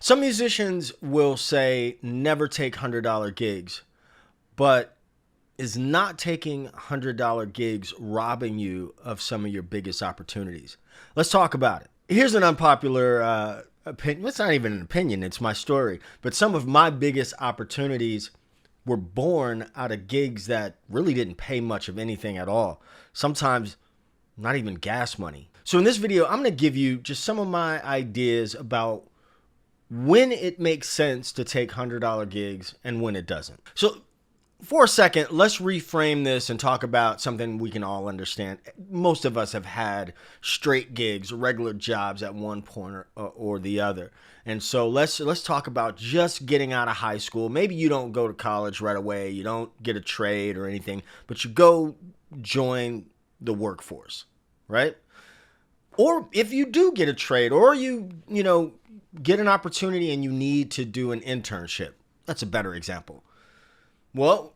Some musicians will say never take $100 gigs, but is not taking $100 gigs robbing you of some of your biggest opportunities? Let's talk about it. Here's an unpopular opinion. It's not even an opinion, it's my story. But some of my biggest opportunities were born out of gigs that really didn't pay much of anything at all. Sometimes not even gas money. So in this video, I'm going to give you just some of my ideas about when it makes sense to take $100 gigs and when it doesn't. So for a second, let's reframe this and talk about something we can all understand. Most of us have had straight gigs, regular jobs at one point or the other. And so let's talk about just getting out of high school. Maybe you don't go to college right away. You don't get a trade or anything, but you go join the workforce, right? Or if you do get a trade, or you get an opportunity and you need to do an internship. That's a better example. Well,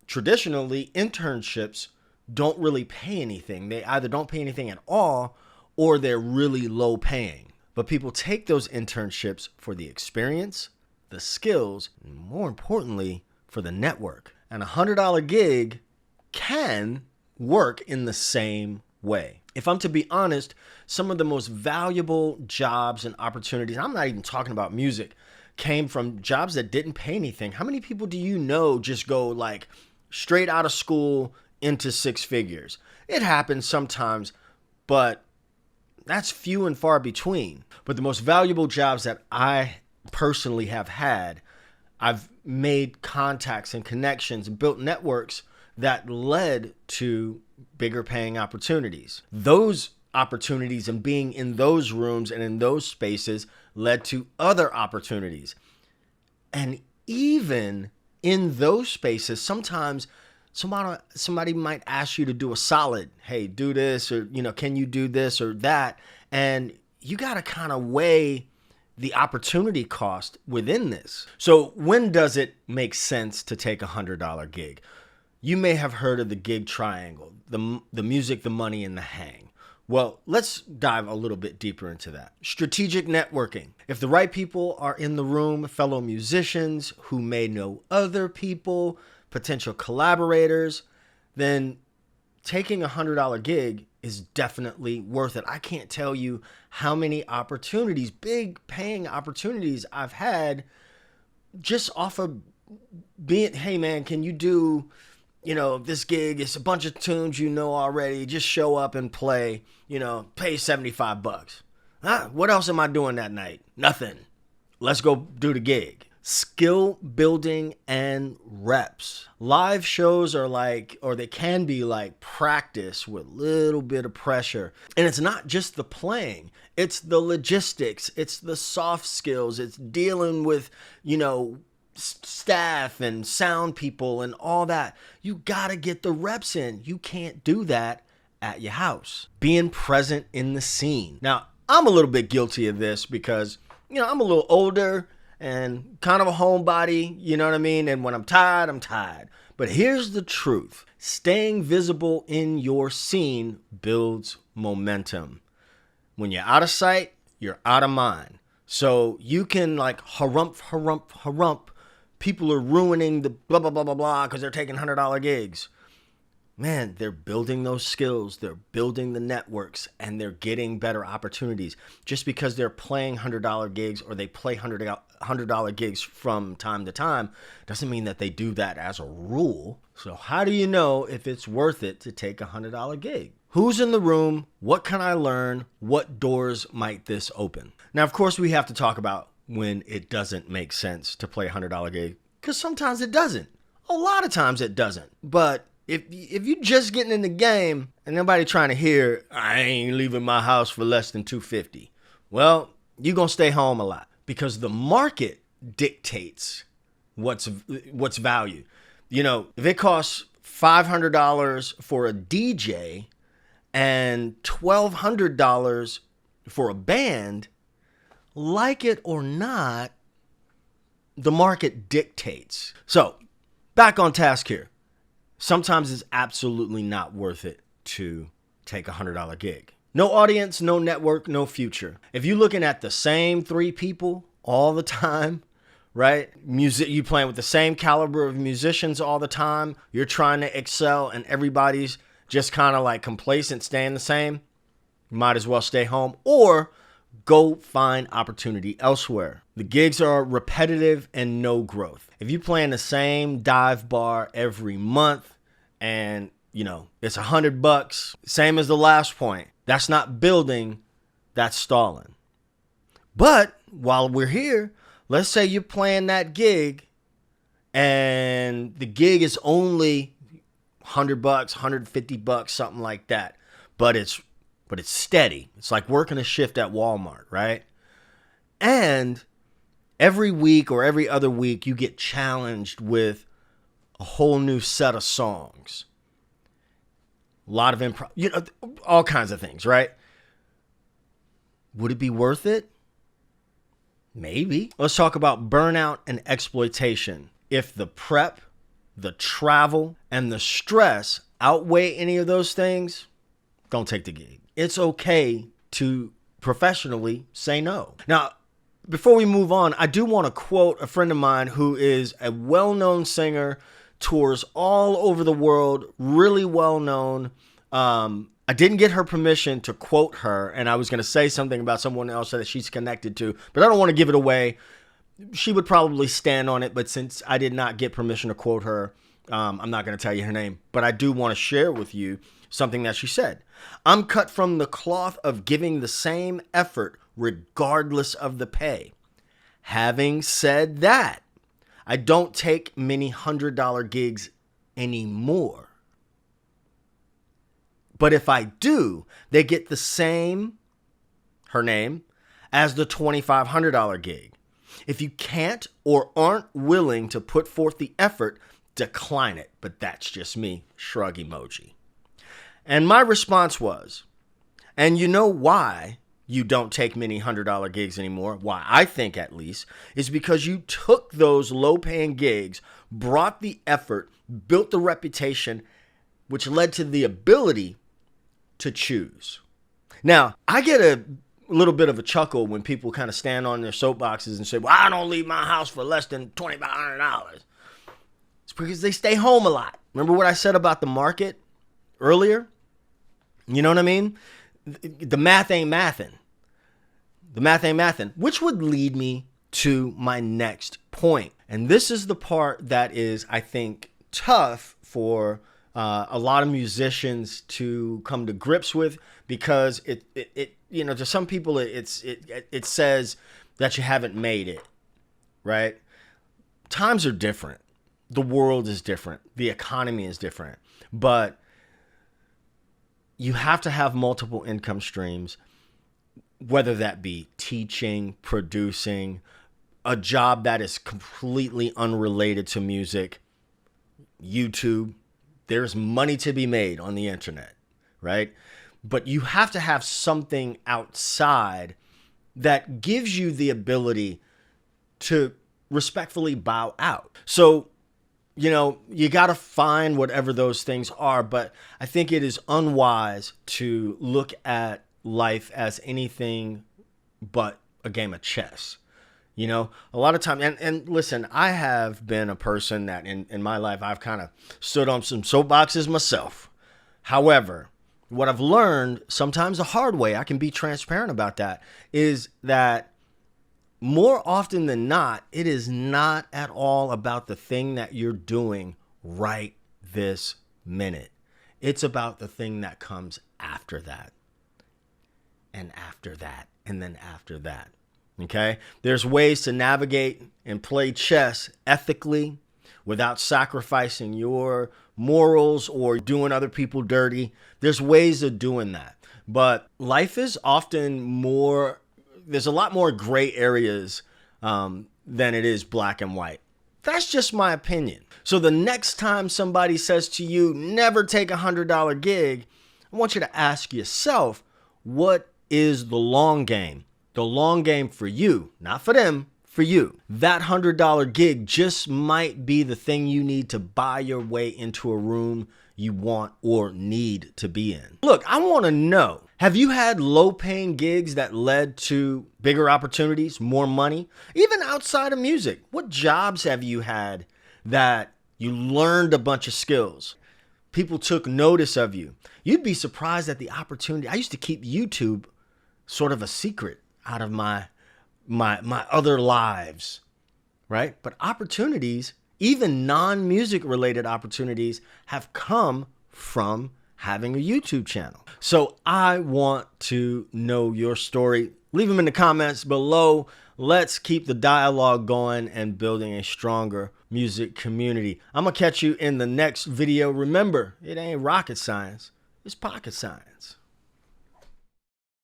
traditionally, internships don't really pay anything. They either don't pay anything at all or they're really low paying. But people take those internships for the experience, the skills, and more importantly, for the network. And a $100 gig can work in the same way. If I'm to be honest, some of the most valuable jobs and opportunities, I'm not even talking about music, came from jobs that didn't pay anything. How many people do you know just go like straight out of school into six figures? It happens sometimes, but that's few and far between. But the most valuable jobs that I personally have had, I've made contacts and connections and built networks that led to bigger paying opportunities. Those opportunities and being in those rooms and in those spaces led to other opportunities. And even in those spaces, sometimes somebody might ask you to do a solid, hey, do this, or, can you do this or that? And you got to kind of weigh the opportunity cost within this. So when does it make sense to take a $100 gig? You may have heard of the gig triangle, the music, the money, and the hang. Well, let's dive a little bit deeper into that. Strategic networking. If the right people are in the room, fellow musicians who may know other people, potential collaborators, then taking a $100 gig is definitely worth it. I can't tell you how many opportunities, big paying opportunities I've had just off of being, hey man, can you do this gig? It's a bunch of tunes already. Just show up and play, pay $75. What else am I doing that night? Nothing. Let's go do the gig. Skill building and reps. Live shows are they can be like practice with a little bit of pressure. And it's not just the playing. It's the logistics. It's the soft skills. It's dealing with, staff and sound people and all that. You gotta get the reps in. You can't do that at your house. Being present in the scene. Now, I'm a little bit guilty of this because, I'm a little older and kind of a homebody, you know what I mean? And when I'm tired, I'm tired. But here's the truth. Staying visible in your scene builds momentum. When you're out of sight, you're out of mind. So you can harump. People are ruining the blah, blah, blah, blah, blah because they're taking $100 gigs. Man, they're building those skills. They're building the networks and they're getting better opportunities. Just because they're playing $100 gigs or they play $100 gigs from time to time doesn't mean that they do that as a rule. So how do you know if it's worth it to take a $100 gig? Who's in the room? What can I learn? What doors might this open? Now, of course, we have to talk about when it doesn't make sense to play a $100 gig, because sometimes it doesn't. A lot of times it doesn't. But if you're just getting in the game and nobody trying to hear, I ain't leaving my house for less than $250, well, you're going to stay home a lot because the market dictates what's value. If it costs $500 for a DJ and $1,200 for a band, like it or not, the market dictates. So, back on task here. Sometimes it's absolutely not worth it to take a $100 gig. No audience, no network, no future. If you're looking at the same three people all the time, right? You playing with the same caliber of musicians all the time. You're trying to excel and everybody's just kind of like complacent, staying the same. You might as well stay home or go find opportunity elsewhere. The gigs are repetitive and no growth. If you play in the same dive bar every month and it's $100, same as the last point, that's not building, that's stalling. But while we're here, let's say you're playing that gig and the gig is only $100, $150, something like that. But it's steady. It's like working a shift at Walmart, right? And every week or every other week, you get challenged with a whole new set of songs. A lot of improv, all kinds of things, right? Would it be worth it? Maybe. Let's talk about burnout and exploitation. If the prep, the travel, and the stress outweigh any of those things, don't take the gig. It's okay to professionally say no. Now, before we move on, I do want to quote a friend of mine who is a well-known singer, tours all over the world, really well-known. I didn't get her permission to quote her, and I was going to say something about someone else that she's connected to, but I don't want to give it away. She would probably stand on it, but since I did not get permission to quote her, I'm not going to tell you her name, but I do want to share with you something that she said. I'm cut from the cloth of giving the same effort regardless of the pay. Having said that, I don't take many $100 gigs anymore. But if I do, they get the same, her name, as the $2,500 gig. If you can't or aren't willing to put forth the effort, decline it. But that's just me, shrug emoji. And my response was, and you know why you don't take many $100 gigs anymore, why I think at least, is because you took those low-paying gigs, brought the effort, built the reputation, which led to the ability to choose. Now, I get a little bit of a chuckle when people kind of stand on their soapboxes and say, well, I don't leave my house for less than $2,500. It's because they stay home a lot. Remember what I said about the market earlier? You know what I mean? The math ain't mathin'. The math ain't mathin', which would lead me to my next point. And this is the part that is, I think, tough for a lot of musicians to come to grips with, because it to some people it says that you haven't made it, right? Times are different. The world is different. The economy is different. But you have to have multiple income streams, whether that be teaching, producing, a job that is completely unrelated to music, YouTube. There's money to be made on the internet, right? But you have to have something outside that gives you the ability to respectfully bow out. So, you got to find whatever those things are. But I think it is unwise to look at life as anything but a game of chess. A lot of time, and listen, I have been a person that in my life, I've kind of stood on some soapboxes myself. However, what I've learned, sometimes the hard way, I can be transparent about that, is that more often than not, it is not at all about the thing that you're doing right this minute. It's about the thing that comes after that, and after that, and then after that. Okay? There's ways to navigate and play chess ethically without sacrificing your morals or doing other people dirty. There's ways of doing that. But life is often there's a lot more gray areas than it is black and white. That's just my opinion. So the next time somebody says to you, never take a $100 gig, I want you to ask yourself, what is the long game? The long game for you, not for them, for you. That $100 gig just might be the thing you need to buy your way into a room you want or need to be in. Look, I want to know, Have you had low-paying gigs that led to bigger opportunities, more money, even outside of music? What jobs have you had that you learned a bunch of skills? People took notice of you. You'd be surprised at the opportunity. I used to keep YouTube sort of a secret out of my other lives, right? But opportunities, even non-music related opportunities, have come from having a YouTube channel. So I want to know your story. Leave them in the comments below. Let's keep the dialogue going and building a stronger music community. I'm gonna catch you in the next video. Remember, it ain't rocket science, it's pocket science.